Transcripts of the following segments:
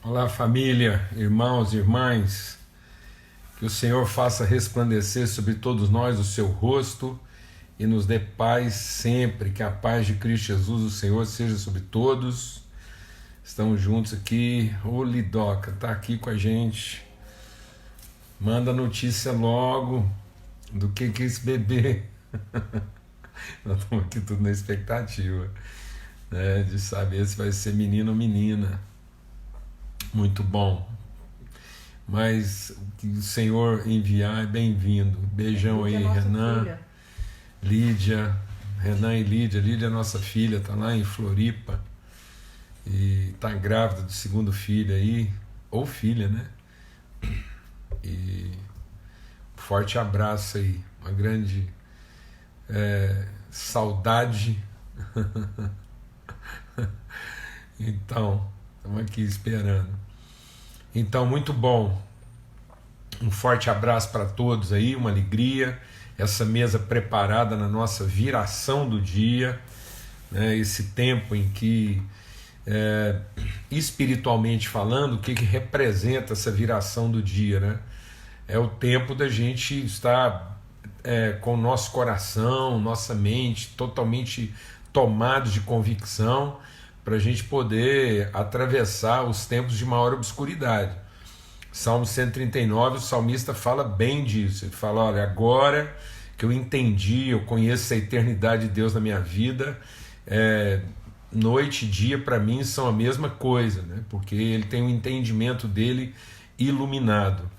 Olá, família, irmãos e irmãs, que o Senhor faça resplandecer sobre todos nós o seu rosto e nos dê paz sempre, que a paz de Cristo Jesus, o Senhor, seja sobre todos. Estamos juntos aqui. Ô Lidoca, tá aqui com a gente. Manda notícia logo do que é esse bebê. Nós estamos aqui tudo na expectativa, né, de saber se vai ser menino ou menina. Muito bom. Mas o que o Senhor enviar é bem-vindo. Beijão aí, Lídia, nossa Renan, filha. Lídia, Renan e Lídia. Lídia é nossa filha, está lá em Floripa e está grávida do segundo filho aí, ou filha, né? E um forte abraço aí, uma grande saudade. Então, estamos aqui esperando. Então, muito bom. Um forte abraço para todos aí, uma alegria. Essa mesa preparada na nossa viração do dia, né? Esse tempo em que, espiritualmente falando, o que representa essa viração do dia, né? É o tempo da gente estar com o nosso coração, nossa mente totalmente tomados de convicção, para a gente poder atravessar os tempos de maior obscuridade. Salmo 139, o salmista fala bem disso. Ele fala: olha, agora que eu entendi, eu conheço a eternidade de Deus na minha vida, noite e dia para mim são a mesma coisa, né? Porque ele tem o entendimento dele iluminado.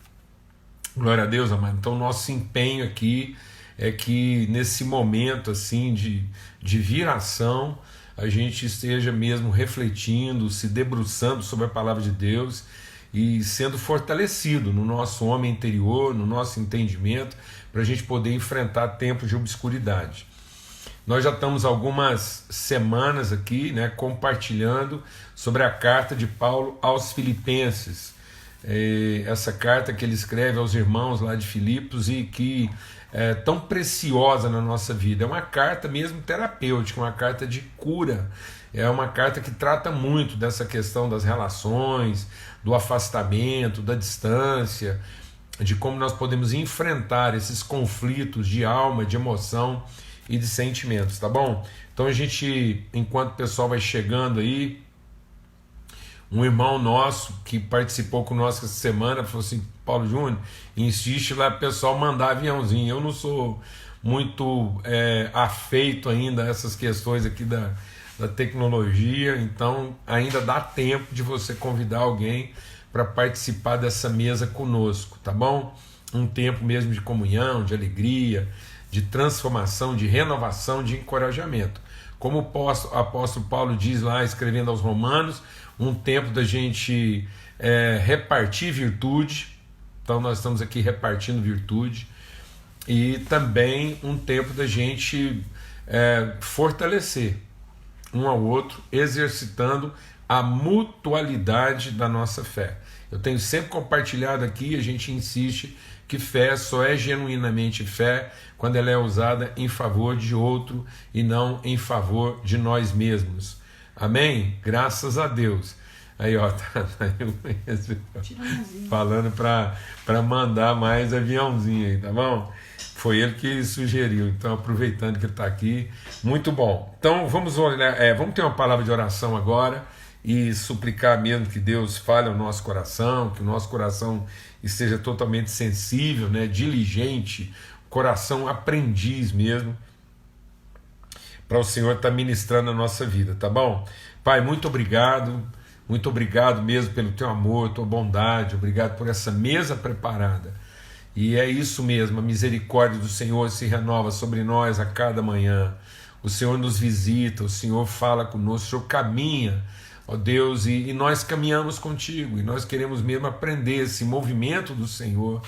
Glória a Deus, amado. Então, nosso empenho aqui é que nesse momento assim de viração, a gente esteja mesmo refletindo, se debruçando sobre a palavra de Deus e sendo fortalecido no nosso homem interior, no nosso entendimento, para a gente poder enfrentar tempos de obscuridade. Nós já estamos algumas semanas aqui, né, compartilhando sobre a carta de Paulo aos Filipenses. Essa carta que ele escreve aos irmãos lá de Filipos e que é tão preciosa na nossa vida. É uma carta mesmo terapêutica, uma carta de cura. É uma carta que trata muito dessa questão das relações, do afastamento, da distância, de como nós podemos enfrentar esses conflitos de alma, de emoção e de sentimentos, tá bom? Então a gente, enquanto o pessoal vai chegando aí, um irmão nosso que participou conosco essa semana falou assim: Paulo Júnior, insiste lá o pessoal mandar aviãozinho. Eu não sou muito afeito ainda a essas questões aqui da tecnologia, então ainda dá tempo de você convidar alguém para participar dessa mesa conosco, tá bom? Um tempo mesmo de comunhão, de alegria, de transformação, de renovação, de encorajamento. Como o apóstolo Paulo diz lá, escrevendo aos Romanos, um tempo da gente repartir virtude. Então nós estamos aqui repartindo virtude. E também um tempo da gente fortalecer um ao outro, exercitando a mutualidade da nossa fé. Eu tenho sempre compartilhado aqui, a gente insiste que fé só é genuinamente fé quando ela é usada em favor de outro e não em favor de nós mesmos. Amém? Graças a Deus. Aí, ó, tá eu falando para mandar mais aviãozinho aí, tá bom? Foi ele que sugeriu, então aproveitando que ele está aqui, muito bom. Então vamos olhar, vamos ter uma palavra de oração agora e suplicar mesmo que Deus fale ao nosso coração, que o nosso coração esteja totalmente sensível, né, diligente, coração aprendiz mesmo, para o Senhor estar ministrando a nossa vida, tá bom? Pai, muito obrigado mesmo pelo teu amor, tua bondade, obrigado por essa mesa preparada. E é isso mesmo, a misericórdia do Senhor se renova sobre nós a cada manhã. O Senhor nos visita, o Senhor fala conosco, o Senhor caminha, ó Deus, e nós caminhamos contigo, e nós queremos mesmo aprender esse movimento do Senhor,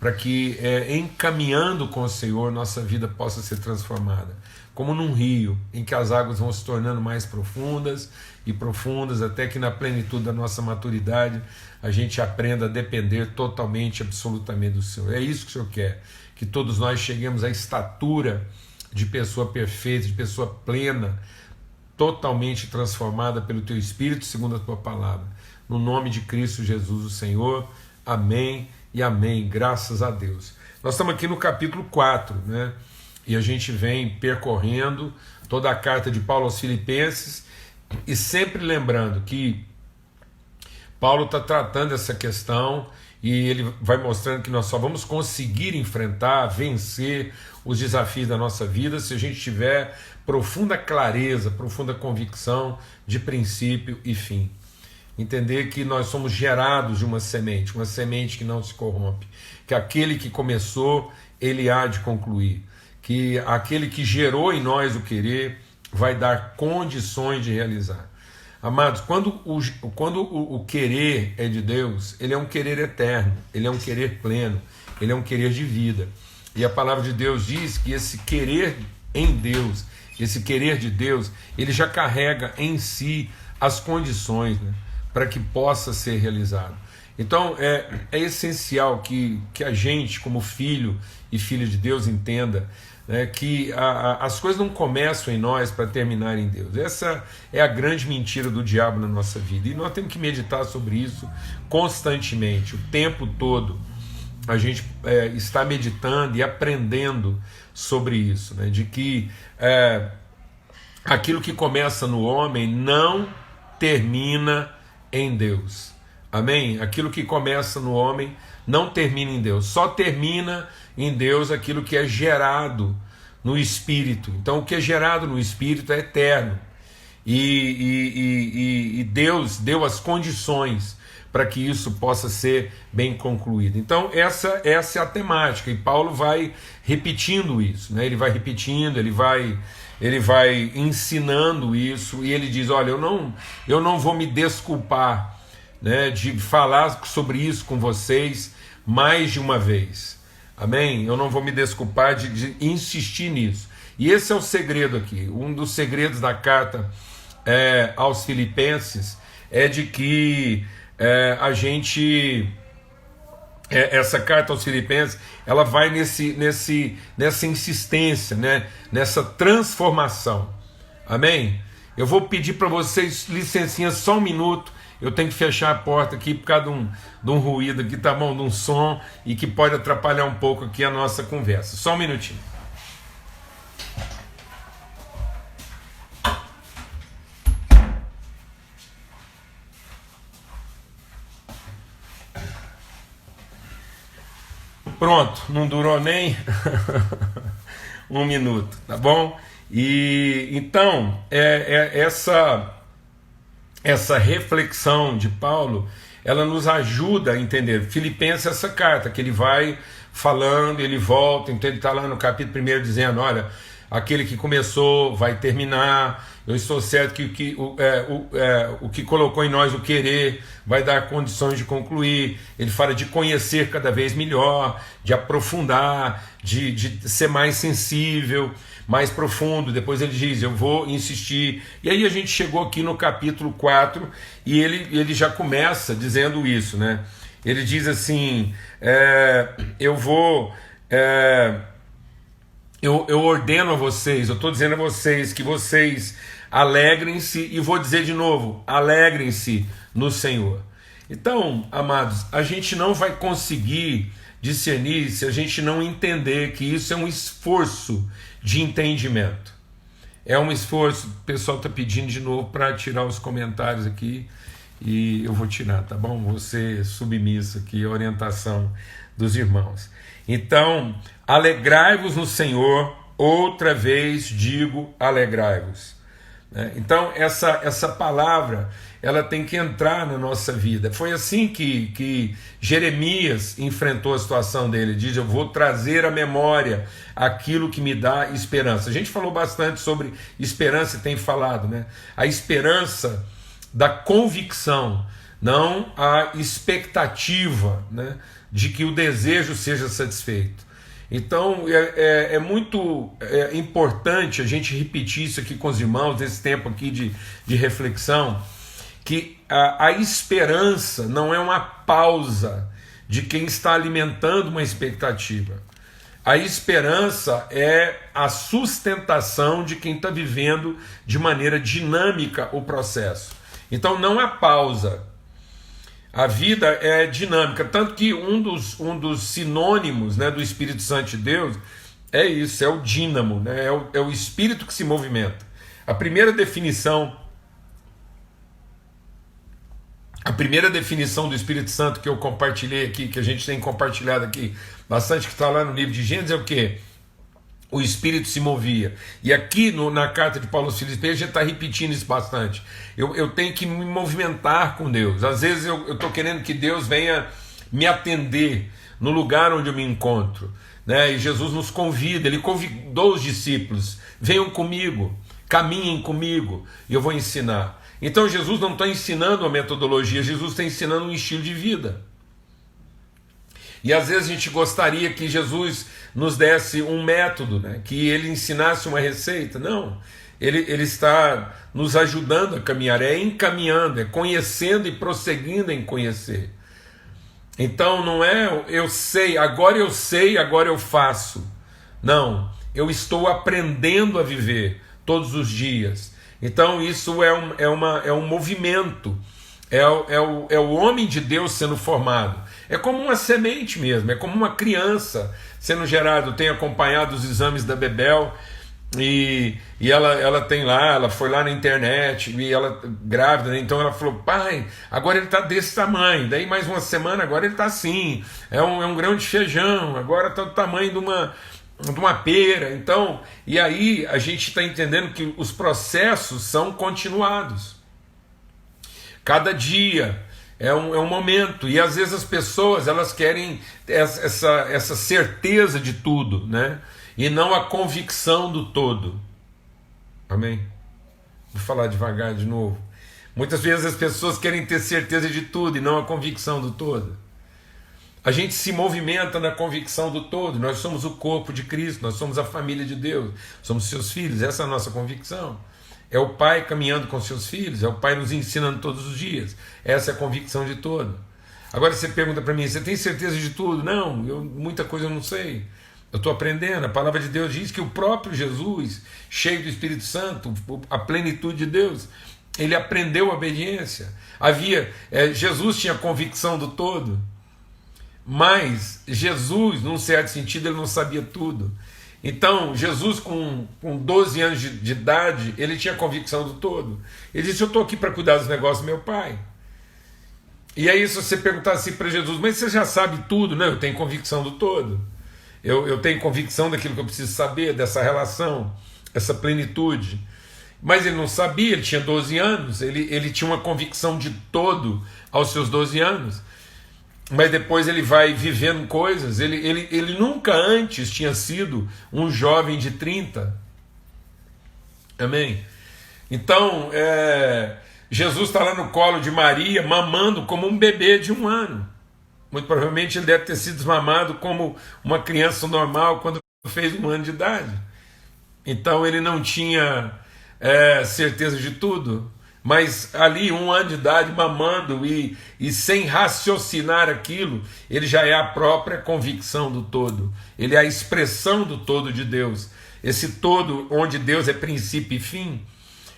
para que encaminhando com o Senhor, nossa vida possa ser transformada. Como num rio, em que as águas vão se tornando mais profundas e profundas, até que na plenitude da nossa maturidade, a gente aprenda a depender totalmente, absolutamente do Senhor. É isso que o Senhor quer, que todos nós cheguemos à estatura de pessoa perfeita, de pessoa plena, totalmente transformada pelo Teu Espírito, segundo a Tua palavra. No nome de Cristo Jesus, o Senhor. Amém e amém. Graças a Deus. Nós estamos aqui no capítulo 4, né? E a gente vem percorrendo toda a carta de Paulo aos Filipenses e sempre lembrando que Paulo está tratando essa questão e ele vai mostrando que nós só vamos conseguir enfrentar, vencer os desafios da nossa vida se a gente tiver profunda clareza, profunda convicção de princípio e fim. Entender que nós somos gerados de uma semente que não se corrompe, que aquele que começou, ele há de concluir, que aquele que gerou em nós o querer vai dar condições de realizar. Amados, quando o querer é de Deus, ele é um querer eterno, ele é um querer pleno, ele é um querer de vida. E a palavra de Deus diz que esse querer em Deus, esse querer de Deus, ele já carrega em si as condições, né, para que possa ser realizado. Então é essencial que a gente, como filho e filha de Deus, entenda, né, que as coisas não começam em nós para terminar em Deus. Essa é a grande mentira do diabo na nossa vida. E nós temos que meditar sobre isso constantemente, o tempo todo. A gente está meditando e aprendendo sobre isso, né, de que aquilo que começa no homem não termina em Deus. Amém? Aquilo que começa no homem não termina em Deus. Só termina em Deus aquilo que é gerado no Espírito. Então, o que é gerado no Espírito é eterno. E Deus deu as condições para que isso possa ser bem concluído. Então, essa é a temática. E Paulo vai repetindo isso, né? Ele vai repetindo, ele vai ensinando isso. E ele diz, olha, eu não vou me desculpar, né, de falar sobre isso com vocês mais de uma vez. Amém? Eu não vou me desculpar de insistir nisso. E esse é o segredo aqui. Um dos segredos da carta aos Filipenses é de que essa carta aos Filipenses, ela vai nessa insistência, né? Nessa transformação. Amém? Eu vou pedir para vocês licencinha só um minuto. Eu tenho que fechar a porta aqui por causa de um ruído aqui, tá bom? De um som e que pode atrapalhar um pouco aqui a nossa conversa. Só um minutinho. Pronto, não durou nem um minuto, tá bom? E então, essa reflexão de Paulo, ela nos ajuda a entender. Filipenses é essa carta que ele vai falando, ele volta, então ele está lá no capítulo 1 dizendo, olha, aquele que começou vai terminar, eu estou certo que o que colocou em nós o querer vai dar condições de concluir. Ele fala de conhecer cada vez melhor, de aprofundar, de ser mais sensível, mais profundo. Depois ele diz, eu vou insistir. E aí a gente chegou aqui no capítulo 4 e ele já começa dizendo isso, né? Ele diz assim, eu ordeno a vocês, eu estou dizendo a vocês que vocês alegrem-se, e vou dizer de novo, alegrem-se no Senhor. Então, amados, a gente não vai conseguir discernir se a gente não entender que isso é um esforço de entendimento. É um esforço. O pessoal está pedindo de novo para tirar os comentários aqui e eu vou tirar, tá bom? Vou ser submisso aqui à orientação dos irmãos. Então, alegrai-vos no Senhor, outra vez digo alegrai-vos. Então, essa palavra, ela tem que entrar na nossa vida. Foi assim que Jeremias enfrentou a situação dele. Ele diz, eu vou trazer à memória aquilo que me dá esperança. A gente falou bastante sobre esperança e tem falado, né? A esperança da convicção, não a expectativa, né, de que o desejo seja satisfeito. Então é muito importante a gente repetir isso aqui com os irmãos, nesse tempo aqui de reflexão, que a esperança não é uma pausa de quem está alimentando uma expectativa. A esperança é a sustentação de quem está vivendo de maneira dinâmica o processo. Então não há pausa. A vida é dinâmica. Tanto que um dos sinônimos, né, do Espírito Santo de Deus é isso, é o dínamo, né, é o Espírito que se movimenta. A primeira definição do Espírito Santo que eu compartilhei aqui, que a gente tem compartilhado aqui bastante, que está lá no livro de Gênesis, é o quê? O Espírito se movia. E aqui na carta de Paulo aos Filipenses, a gente está repetindo isso bastante. Eu tenho que me movimentar com Deus. Às vezes eu estou querendo que Deus venha me atender no lugar onde eu me encontro, né? E Jesus nos convida, ele convidou os discípulos: venham comigo, caminhem comigo, e eu vou ensinar. Então Jesus não está ensinando uma metodologia, Jesus está ensinando um estilo de vida. E às vezes a gente gostaria que Jesus nos desse um método, né? Que ele ensinasse uma receita. Não, ele está nos ajudando a caminhar, é encaminhando, é conhecendo e prosseguindo em conhecer. Então não é eu sei, agora eu faço. Não, eu estou aprendendo a viver todos os dias. Então isso é um movimento, é o homem de Deus sendo formado. É como uma semente mesmo, é como uma criança sendo gerada. Eu tenho acompanhado os exames da Bebel e ela tem lá, ela foi lá na internet e ela grávida, né? Então ela falou: pai, agora ele está desse tamanho, daí mais uma semana agora ele está assim, é um grão de feijão, agora está do tamanho de uma pera. Então, e aí a gente está entendendo que os processos são continuados. Cada dia é um momento, e às vezes as pessoas elas querem essa certeza de tudo, né? E não a convicção do todo. Amém? Vou falar devagar de novo. Muitas vezes as pessoas querem ter certeza de tudo e não a convicção do todo. A gente se movimenta na convicção do todo. Nós somos o corpo de Cristo, nós somos a família de Deus, somos seus filhos, essa é a nossa convicção. É o pai caminhando com seus filhos, é o pai nos ensinando todos os dias. Essa é a convicção de todo. Agora você pergunta para mim: você tem certeza de tudo? Não, muita coisa eu não sei. Eu estou aprendendo. A palavra de Deus diz que o próprio Jesus, cheio do Espírito Santo, a plenitude de Deus, ele aprendeu a obediência. Jesus tinha convicção do todo, mas Jesus, num certo sentido, ele não sabia tudo. Então, Jesus, com 12 anos de idade, ele tinha convicção do todo. Ele disse: eu estou aqui para cuidar dos negócios do meu pai. E aí, se você perguntar assim para Jesus: mas você já sabe tudo? Não, eu tenho convicção do todo. Eu tenho convicção daquilo que eu preciso saber, dessa relação, essa plenitude. Mas ele não sabia, ele tinha 12 anos, ele tinha uma convicção de todo aos seus 12 anos. Mas depois ele vai vivendo coisas. Ele nunca antes tinha sido um jovem de 30. Amém? Então, Jesus está lá no colo de Maria, mamando como um bebê de 1 ano. Muito provavelmente ele deve ter sido desmamado como uma criança normal quando fez 1 ano de idade. Então ele não tinha certeza de tudo. Mas ali, 1 ano de idade, mamando e sem raciocinar aquilo, ele já é a própria convicção do todo. Ele é a expressão do todo de Deus. Esse todo onde Deus é princípio e fim,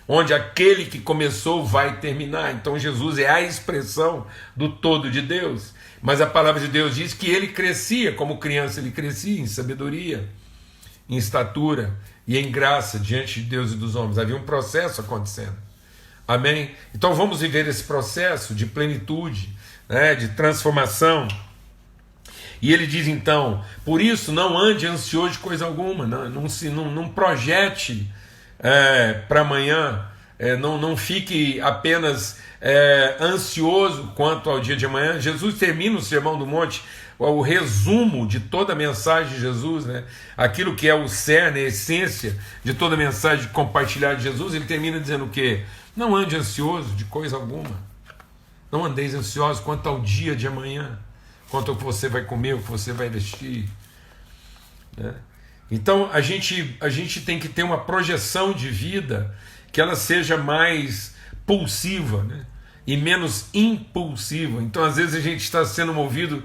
onde aquele que começou vai terminar. Então Jesus é a expressão do todo de Deus. Mas a palavra de Deus diz que ele crescia, como criança ele crescia em sabedoria, em estatura e em graça diante de Deus e dos homens. Havia um processo acontecendo. Amém? Então vamos viver esse processo de plenitude, né, de transformação. E ele diz então: por isso não ande ansioso de coisa alguma, não projete para amanhã, não fique apenas ansioso quanto ao dia de amanhã. Jesus termina o Sermão do Monte, o resumo de toda a mensagem de Jesus, né? Aquilo que é o cerne, a essência de toda a mensagem de compartilhar de Jesus. Ele termina dizendo o quê? Não ande ansioso de coisa alguma. Não andeis ansiosos quanto ao dia de amanhã, quanto ao que você vai comer, o que você vai vestir, né? Então a gente tem que ter uma projeção de vida que ela seja mais pulsiva, né? E menos impulsiva. Então às vezes a gente está sendo movido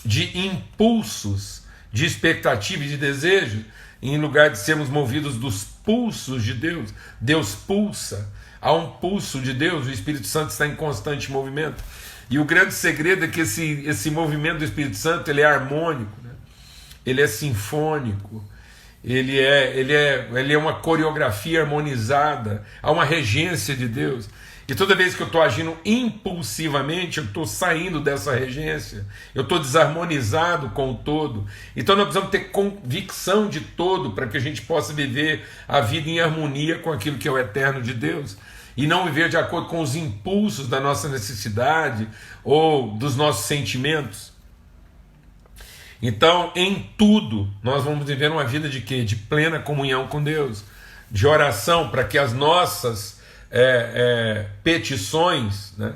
de impulsos, de expectativa e de desejo, em lugar de sermos movidos dos pulsos de Deus. Deus pulsa, há um pulso de Deus, o Espírito Santo está em constante movimento. E o grande segredo é que esse movimento do Espírito Santo, ele é harmônico, né? Ele é sinfônico, ele é uma coreografia harmonizada, há uma regência de Deus. E toda vez que eu estou agindo impulsivamente, eu estou saindo dessa regência, eu estou desarmonizado com o todo. Então nós precisamos ter convicção de todo para que a gente possa viver a vida em harmonia com aquilo que é o eterno de Deus, e não viver de acordo com os impulsos da nossa necessidade ou dos nossos sentimentos. Então, em tudo, nós vamos viver uma vida de quê? De plena comunhão com Deus, de oração para que as nossas petições, né,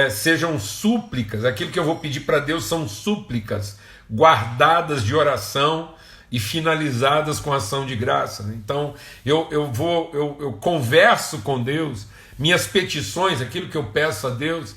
sejam súplicas. Aquilo que eu vou pedir para Deus são súplicas guardadas de oração e finalizadas com ação de graça, né? Então eu converso com Deus, minhas petições, aquilo que eu peço a Deus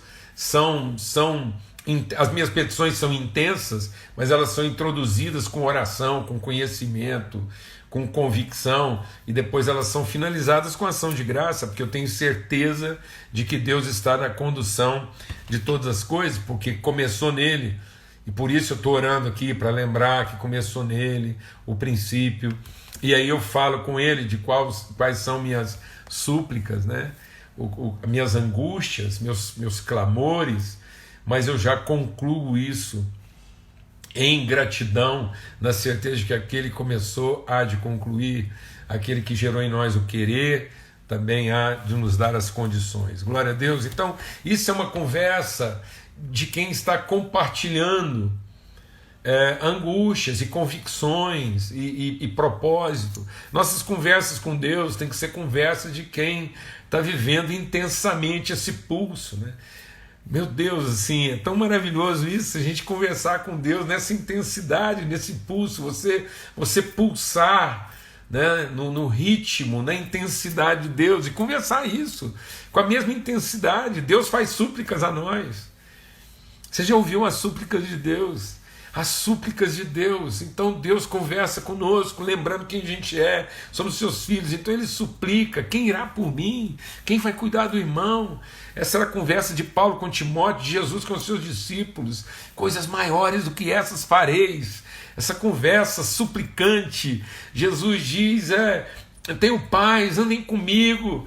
as minhas petições são intensas, mas elas são introduzidas com oração, com conhecimento, com convicção, e depois elas são finalizadas com ação de graça, porque eu tenho certeza de que Deus está na condução de todas as coisas, porque começou nele, e por isso eu estou orando aqui para lembrar que começou nele o princípio, e aí eu falo com ele de quais são minhas súplicas, né? Minhas angústias, meus clamores, mas eu já concluo isso em gratidão, na certeza de que aquele que começou há de concluir, aquele que gerou em nós o querer, também há de nos dar as condições. Glória a Deus. Então, isso é uma conversa de quem está compartilhando angústias e convicções e propósito. Nossas conversas com Deus têm que ser conversas de quem está vivendo intensamente esse pulso, né? Meu Deus, assim, é tão maravilhoso isso, a gente conversar com Deus nessa intensidade, nesse pulso, você pulsar, né, no ritmo, na intensidade de Deus, e conversar isso com a mesma intensidade. Deus faz súplicas a nós. Você já ouviu as súplicas de Deus? As súplicas de Deus. Então Deus conversa conosco, lembrando quem a gente é, somos seus filhos. Então ele suplica: quem irá por mim? Quem vai cuidar do irmão? Essa era a conversa de Paulo com Timóteo, de Jesus com os seus discípulos. Coisas maiores do que essas fareis. Essa conversa suplicante. Jesus diz: tenho paz, andem comigo,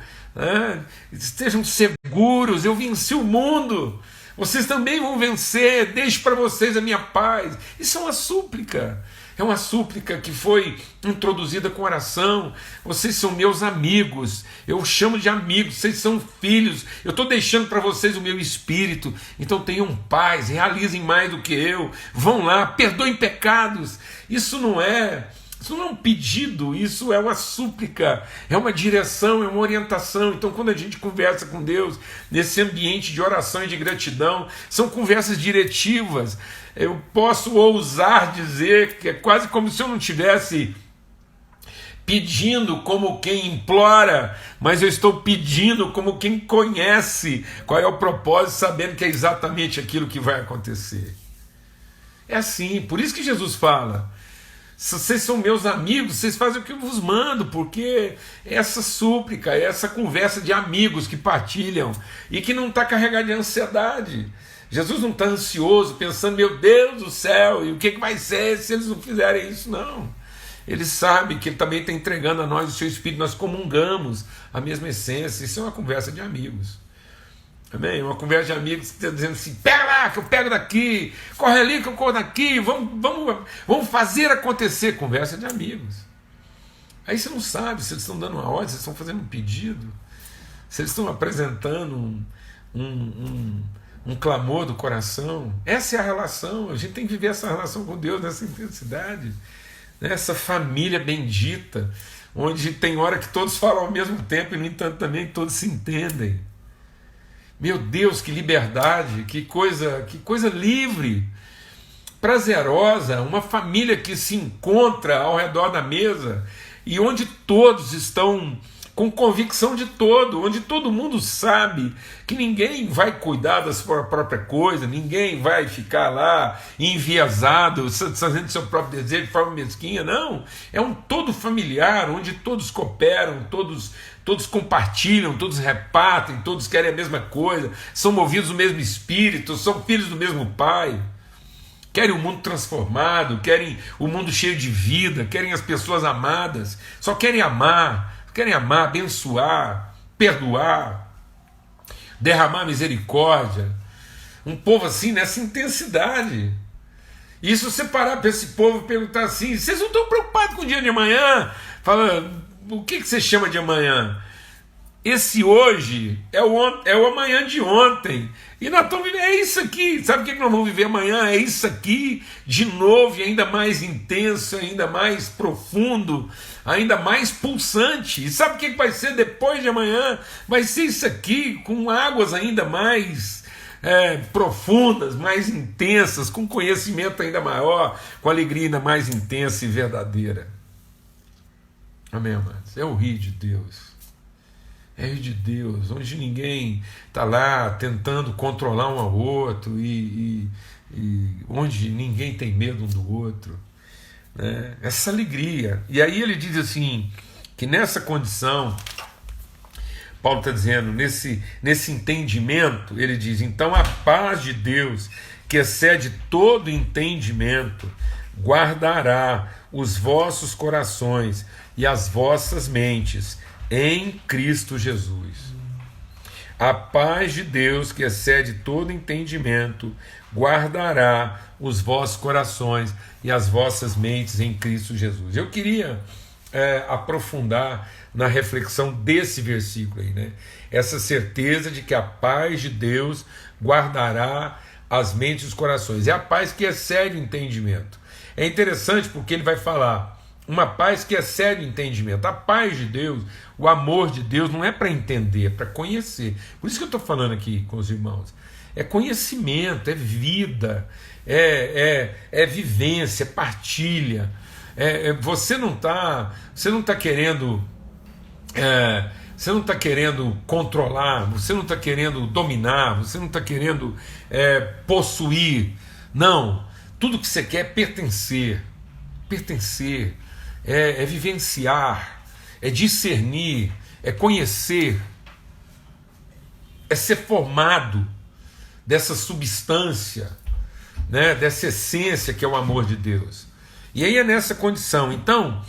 estejam seguros, eu venci o mundo. Vocês também vão vencer, deixo para vocês a minha paz. Isso é uma súplica. É uma súplica que foi introduzida com oração. Vocês são meus amigos, eu chamo de amigos, vocês são filhos, eu estou deixando para vocês o meu espírito, então tenham paz, realizem mais do que eu, vão lá, perdoem pecados. Isso não é um pedido, isso é uma súplica, é uma direção, é uma orientação. Então, quando a gente conversa com Deus nesse ambiente de oração e de gratidão, são conversas diretivas. Eu posso ousar dizer que é quase como se eu não estivesse pedindo como quem implora, mas eu estou pedindo como quem conhece qual é o propósito, sabendo que é exatamente aquilo que vai acontecer. É assim, por isso que Jesus fala: se vocês são meus amigos, vocês fazem o que eu vos mando, porque essa súplica, essa conversa de amigos que partilham e que não está carregada de ansiedade. Jesus não está ansioso, pensando: meu Deus do céu, e o que vai ser se eles não fizerem isso? Não. Ele sabe que ele também está entregando a nós o seu Espírito, nós comungamos a mesma essência. Isso é uma conversa de amigos. Amém? Uma conversa de amigos que está dizendo assim: pega lá que eu pego daqui, corre ali que eu corro daqui, vamos fazer acontecer. Conversa de amigos. Aí você não sabe se eles estão dando uma ordem, se eles estão fazendo um pedido, se eles estão apresentando um clamor do coração. Essa é a relação. A gente tem que viver essa relação com Deus nessa intensidade, nessa família bendita, onde tem hora que todos falam ao mesmo tempo e no entanto também todos se entendem. Meu Deus, que liberdade, que coisa livre, prazerosa, uma família que se encontra ao redor da mesa e onde todos estão com convicção de todo, onde todo mundo sabe que ninguém vai cuidar da sua própria coisa, ninguém vai ficar lá enviesado, fazendo seu próprio desejo de forma mesquinha, não. É um todo familiar, onde todos cooperam, todos compartilham, todos repartem, todos querem a mesma coisa, são movidos do mesmo espírito, são filhos do mesmo Pai. Querem o mundo transformado, querem o mundo cheio de vida, querem as pessoas amadas, só querem amar, abençoar, perdoar, derramar misericórdia. Um povo assim, nessa intensidade. E se você parar para esse povo e perguntar assim, vocês não estão preocupados com o dia de amanhã? Fala, o que você chama de amanhã? Esse hoje é o amanhã de ontem. E nós estamos vivendo, é isso aqui. Sabe o que nós vamos viver amanhã? É isso aqui, de novo, e ainda mais intenso, ainda mais profundo, ainda mais pulsante. E sabe o que vai ser depois de amanhã? Vai ser isso aqui, com águas ainda mais profundas, mais intensas, com conhecimento ainda maior, com alegria ainda mais intensa e verdadeira. Amém, amados? É o rio de Deus. É o rio de Deus, onde ninguém está lá tentando controlar um ao outro e onde ninguém tem medo um do outro, né? Essa alegria. E aí ele diz assim, que nessa condição, Paulo está dizendo, nesse entendimento, ele diz, então a paz de Deus, que excede todo entendimento, guardará os vossos corações e as vossas mentes em Cristo Jesus. A paz de Deus, que excede todo entendimento, guardará os vossos corações e as vossas mentes em Cristo Jesus. Eu queria aprofundar na reflexão desse versículo aí, né? Essa certeza de que a paz de Deus guardará as mentes e os corações. É a paz que excede o entendimento. É interessante porque ele vai falar uma paz que excede o entendimento. A paz de Deus, o amor de Deus não é para entender, é para conhecer. Por isso que eu estou falando aqui com os irmãos. É conhecimento, é vida, é vivência, é partilha. Você não está querendo você não está querendo controlar, você não está querendo dominar, você não está querendo possuir. Não, tudo que você quer é pertencer, é vivenciar, é discernir, é conhecer, é ser formado dessa substância, né, dessa essência que é o amor de Deus. E aí é nessa condição. Então,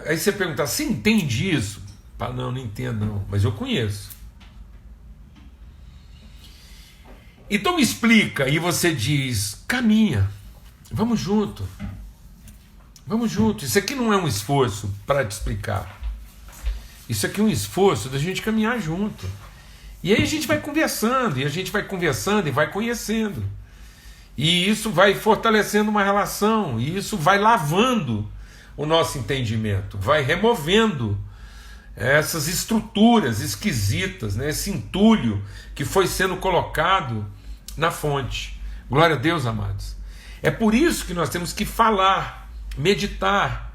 aí você pergunta, você entende isso? Não entendo não, mas eu conheço. Então me explica, e você diz, caminha, vamos junto. Vamos junto. Isso aqui não é um esforço para te explicar. Isso aqui é um esforço da gente caminhar junto. E aí a gente vai conversando, e vai conhecendo. E isso vai fortalecendo uma relação, e isso vai lavando o nosso entendimento, vai removendo essas estruturas esquisitas, né? Esse entulho que foi sendo colocado na fonte. Glória a Deus, amados. É por isso que nós temos que falar, meditar,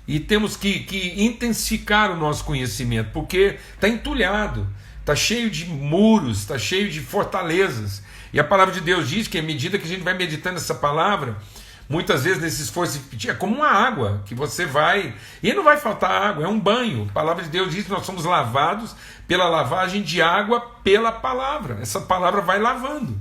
e temos que intensificar o nosso conhecimento, porque está entulhado, está cheio de muros, está cheio de fortalezas. E a palavra de Deus diz que à medida que a gente vai meditando essa palavra, muitas vezes nesse esforço é como uma água que você vai, e não vai faltar água, é um banho. A palavra de Deus diz que nós somos lavados pela lavagem de água pela palavra. Essa palavra vai lavando,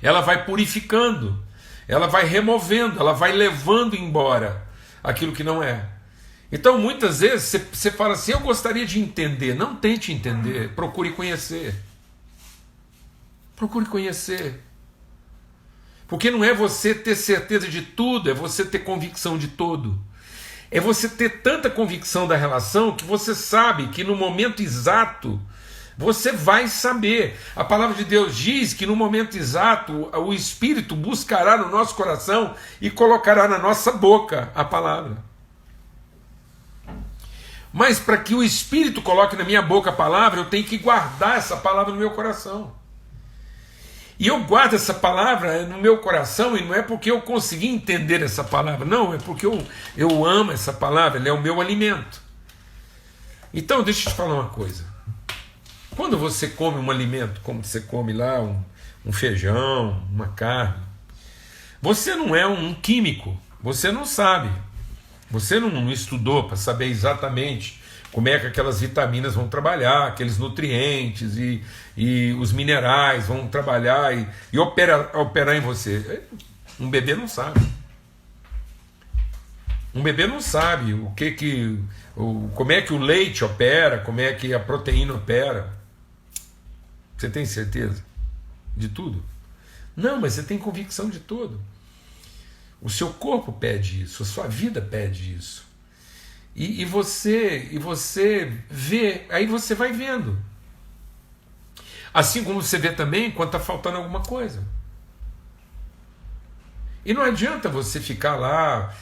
ela vai purificando, ela vai removendo, ela vai levando embora aquilo que não é. Então muitas vezes você fala assim, eu gostaria de entender. Não tente entender, procure conhecer. Procure conhecer. Porque não é você ter certeza de tudo, é você ter convicção de todo. É você ter tanta convicção da relação que você sabe que no momento exato você vai saber. A palavra de Deus diz que no momento exato o Espírito buscará no nosso coração e colocará na nossa boca a palavra. Mas para que o Espírito coloque na minha boca a palavra, eu tenho que guardar essa palavra no meu coração. E eu guardo essa palavra no meu coração, e não é porque eu consegui entender essa palavra, não, é porque eu amo essa palavra, ela é o meu alimento. Então, deixa eu te falar uma coisa. Quando você come um alimento, como você come lá um feijão, uma carne, você não é um químico, você não sabe, você não estudou para saber exatamente como é que aquelas vitaminas vão trabalhar, aqueles nutrientes e os minerais vão trabalhar e operar em você. Um bebê não sabe. Um bebê não sabe como é que o leite opera, como é que a proteína opera. Você tem certeza de tudo? Não, mas você tem convicção de tudo. O seu corpo pede isso, a sua vida pede isso. E você vê, aí você vai vendo. Assim como você vê também quando está faltando alguma coisa. E não adianta você ficar lá.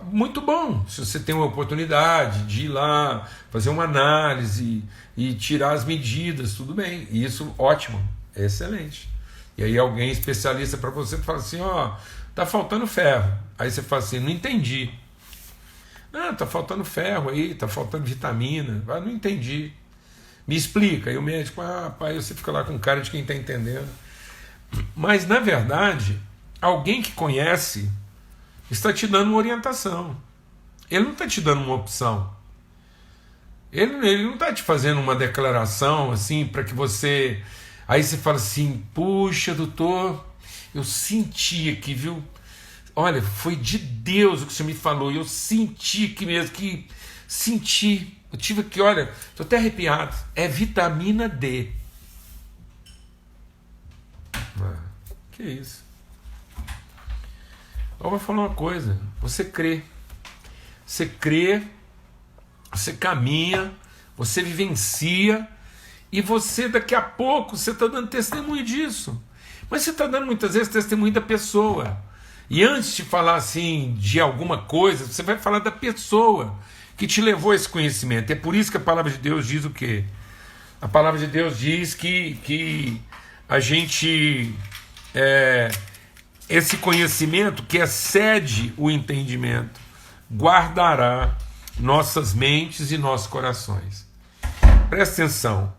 Muito bom se você tem uma oportunidade de ir lá, fazer uma análise e tirar as medidas, tudo bem. E isso, ótimo, é excelente. E aí alguém especialista para você fala assim, ó, tá faltando ferro. Aí você fala assim, não entendi. Não, tá faltando ferro aí, tá faltando vitamina. Ah, não entendi. Me explica. E o médico, pai, você fica lá com cara de quem está entendendo. Mas, na verdade, alguém que conhece está te dando uma orientação. Ele não está te dando uma opção. Ele não está te fazendo uma declaração assim para que você... Aí você fala assim, puxa, doutor, eu senti aqui, viu? Olha, foi de Deus o que você me falou. E eu senti aqui mesmo, que senti. Eu tive aqui, olha, estou até arrepiado. É vitamina D. Que isso? Eu vou falar uma coisa. Você crê. Você crê, você caminha, você vivencia, e você daqui a pouco você está dando testemunho disso. Mas você está dando muitas vezes testemunho da pessoa. E antes de falar assim de alguma coisa, você vai falar da pessoa que te levou a esse conhecimento. É por isso que a palavra de Deus diz o quê? A palavra de Deus diz que a gente, esse conhecimento que excede o entendimento, guardará nossas mentes e nossos corações. Presta atenção.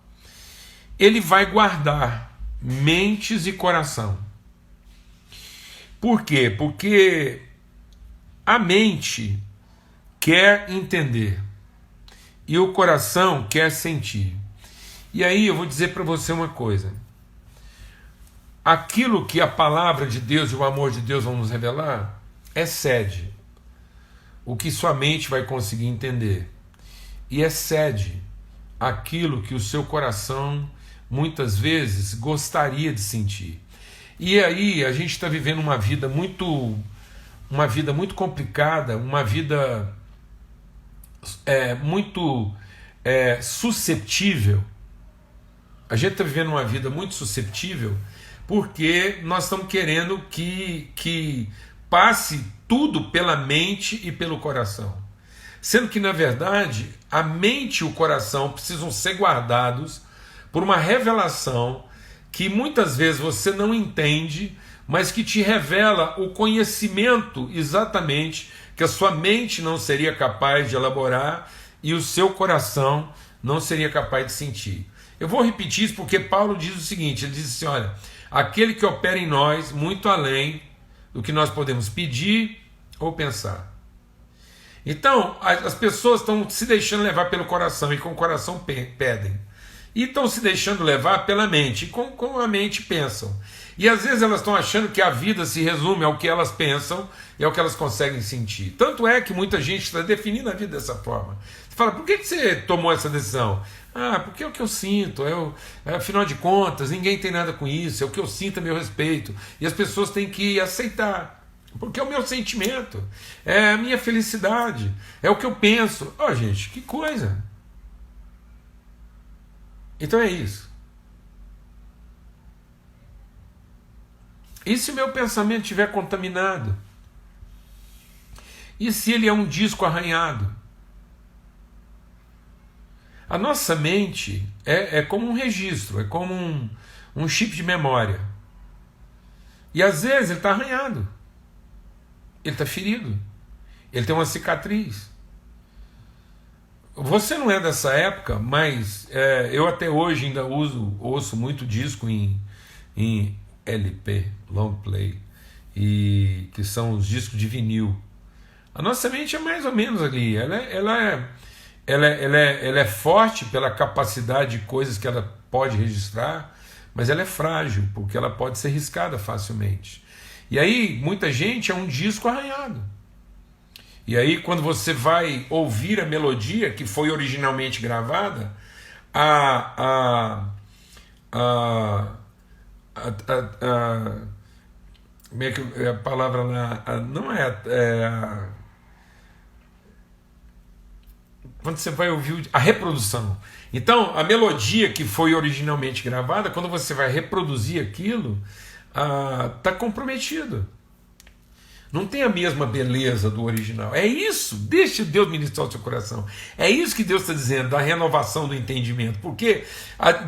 Ele vai guardar mentes e coração. Por quê? Porque a mente quer entender e o coração quer sentir. E aí eu vou dizer para você uma coisa. Aquilo que a palavra de Deus e o amor de Deus vão nos revelar excede o que sua mente vai conseguir entender. E excede aquilo que o seu coração muitas vezes gostaria de sentir. E aí a gente está vivendo uma vida muito complicada, uma vida muito susceptível. A gente está vivendo uma vida muito susceptível porque nós estamos querendo que passe tudo pela mente e pelo coração. Sendo que, na verdade, a mente e o coração precisam ser guardados por uma revelação que muitas vezes você não entende, mas que te revela o conhecimento exatamente que a sua mente não seria capaz de elaborar e o seu coração não seria capaz de sentir. Eu vou repetir isso porque Paulo diz o seguinte, ele diz assim, olha, aquele que opera em nós muito além do que nós podemos pedir ou pensar. Então, as pessoas estão se deixando levar pelo coração e com o coração pedem. E estão se deixando levar pela mente, e com a mente pensam. E às vezes elas estão achando que a vida se resume ao que elas pensam e ao que elas conseguem sentir. Tanto é que muita gente está definindo a vida dessa forma. Você fala, por que você tomou essa decisão? Porque é o que eu sinto, afinal de contas, ninguém tem nada com isso, é o que eu sinto a meu respeito. E as pessoas têm que aceitar, porque é o meu sentimento, é a minha felicidade, é o que eu penso. Gente, que coisa! Então é isso. E se meu pensamento estiver contaminado? E se ele é um disco arranhado? A nossa mente é como um registro, é como um chip de memória. E às vezes ele está arranhado, ele está ferido, ele tem uma cicatriz. Você não é dessa época, mas eu até hoje ainda ouço muito disco em LP, long play, e que são os discos de vinil. A nossa mente é mais ou menos ali. Ela é forte pela capacidade de coisas que ela pode registrar, mas ela é frágil, porque ela pode ser riscada facilmente. E aí, muita gente é um disco arranhado. E aí, quando você vai ouvir a melodia que foi originalmente gravada, a, a, como é que é a palavra lá? Não quando você vai ouvir a reprodução. Então, a melodia que foi originalmente gravada, quando você vai reproduzir aquilo, está comprometido. Não tem a mesma beleza do original. É isso, deixe Deus ministrar o seu coração. É isso que Deus está dizendo, da renovação do entendimento. Porque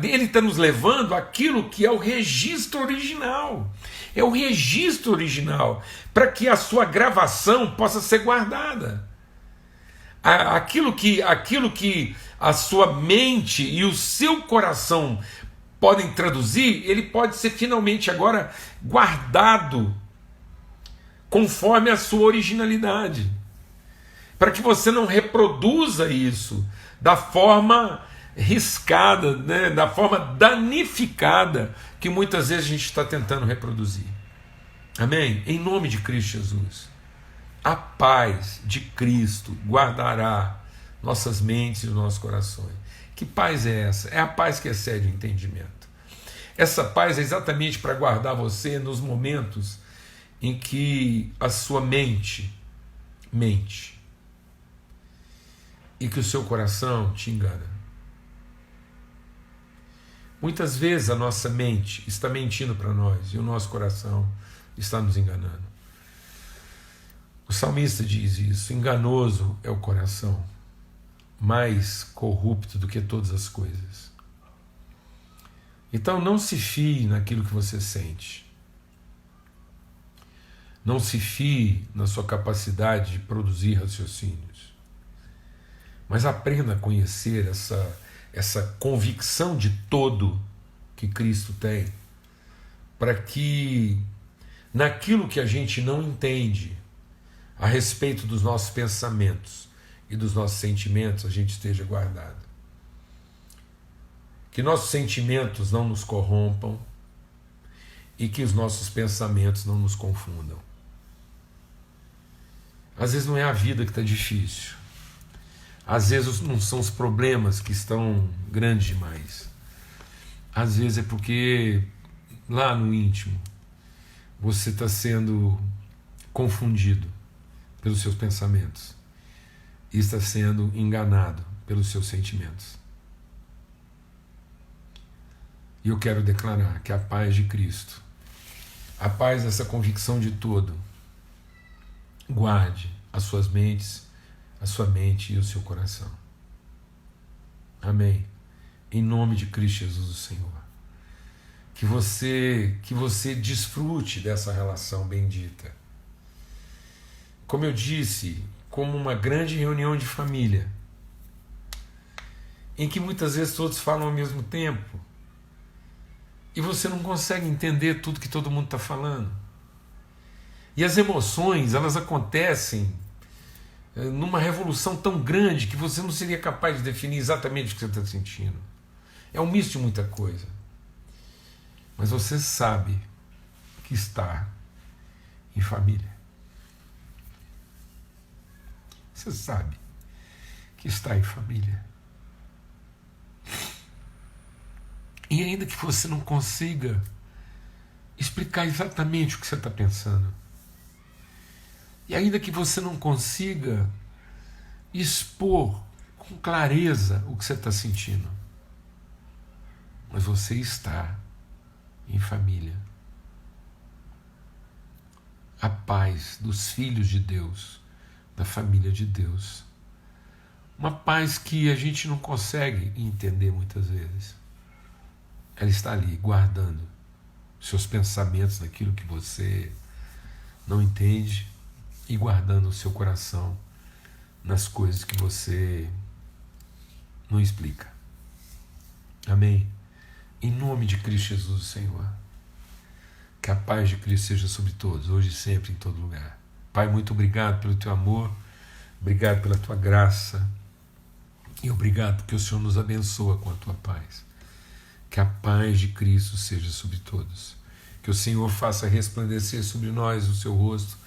Ele está nos levando àquilo que é o registro original. É o registro original, para que a sua gravação possa ser guardada. Aquilo que a sua mente e o seu coração podem traduzir, ele pode ser finalmente agora guardado conforme a sua originalidade, para que você não reproduza isso da forma riscada, né, da forma danificada que muitas vezes a gente está tentando reproduzir. Amém? Em nome de Cristo Jesus, a paz de Cristo guardará nossas mentes e os nossos corações. Que paz é essa? É a paz que excede o entendimento. Essa paz é exatamente para guardar você nos momentos em que a sua mente mente e que o seu coração te engana. Muitas vezes a nossa mente está mentindo para nós e o nosso coração está nos enganando. O salmista diz isso: enganoso é o coração, mais corrupto do que todas as coisas. Então não se fie naquilo que você sente. Não se fie na sua capacidade de produzir raciocínios. Mas aprenda a conhecer essa convicção de todo que Cristo tem, para que naquilo que a gente não entende a respeito dos nossos pensamentos e dos nossos sentimentos, a gente esteja guardado. Que nossos sentimentos não nos corrompam e que os nossos pensamentos não nos confundam. Às vezes não é a vida que está difícil. Às vezes não são os problemas que estão grandes demais. Às vezes é porque lá no íntimo você está sendo confundido pelos seus pensamentos e está sendo enganado pelos seus sentimentos. E eu quero declarar que a paz de Cristo, a paz dessa convicção de todo, guarde as suas mentes, a sua mente e o seu coração. Amém. Em nome de Cristo Jesus, o Senhor. Que você desfrute dessa relação bendita. Como eu disse, como uma grande reunião de família, em que muitas vezes todos falam ao mesmo tempo e você não consegue entender tudo que todo mundo está falando. E as emoções, elas acontecem numa revolução tão grande que você não seria capaz de definir exatamente o que você está sentindo. É um misto de muita coisa. Mas você sabe que está em família. Você sabe que está em família. E ainda que você não consiga explicar exatamente o que você está pensando, e ainda que você não consiga expor com clareza o que você está sentindo, mas você está em família. A paz dos filhos de Deus, da família de Deus. Uma paz que a gente não consegue entender muitas vezes. Ela está ali, guardando seus pensamentos naquilo que você não entende e guardando o seu coração nas coisas que você Não explica. Amém? Em nome de Cristo Jesus, Senhor. Que a paz de Cristo seja sobre todos, hoje e sempre, em todo lugar. Pai, muito obrigado pelo teu amor, obrigado pela tua graça e obrigado porque o Senhor nos abençoa com a tua paz. Que a paz de Cristo seja sobre todos. Que o Senhor faça resplandecer sobre nós o seu rosto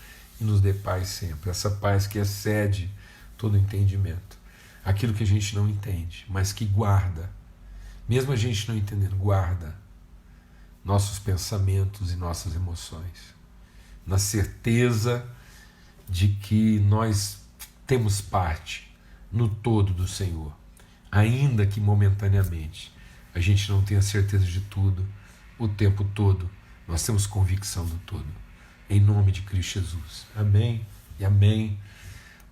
e nos dê paz sempre. Essa paz que excede todo entendimento. Aquilo que a gente não entende, mas que guarda, mesmo a gente não entendendo, guarda nossos pensamentos e nossas emoções, na certeza de que nós temos parte no todo do Senhor, ainda que momentaneamente a gente não tenha certeza de tudo, o tempo todo nós temos convicção do todo, em nome de Cristo Jesus. Amém e amém.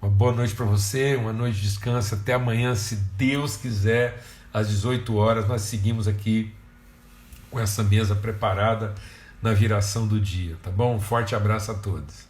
Uma boa noite para você, uma noite de descanso, até amanhã, se Deus quiser, às 18 horas, nós seguimos aqui com essa mesa preparada na viração do dia, tá bom? Um forte abraço a todos.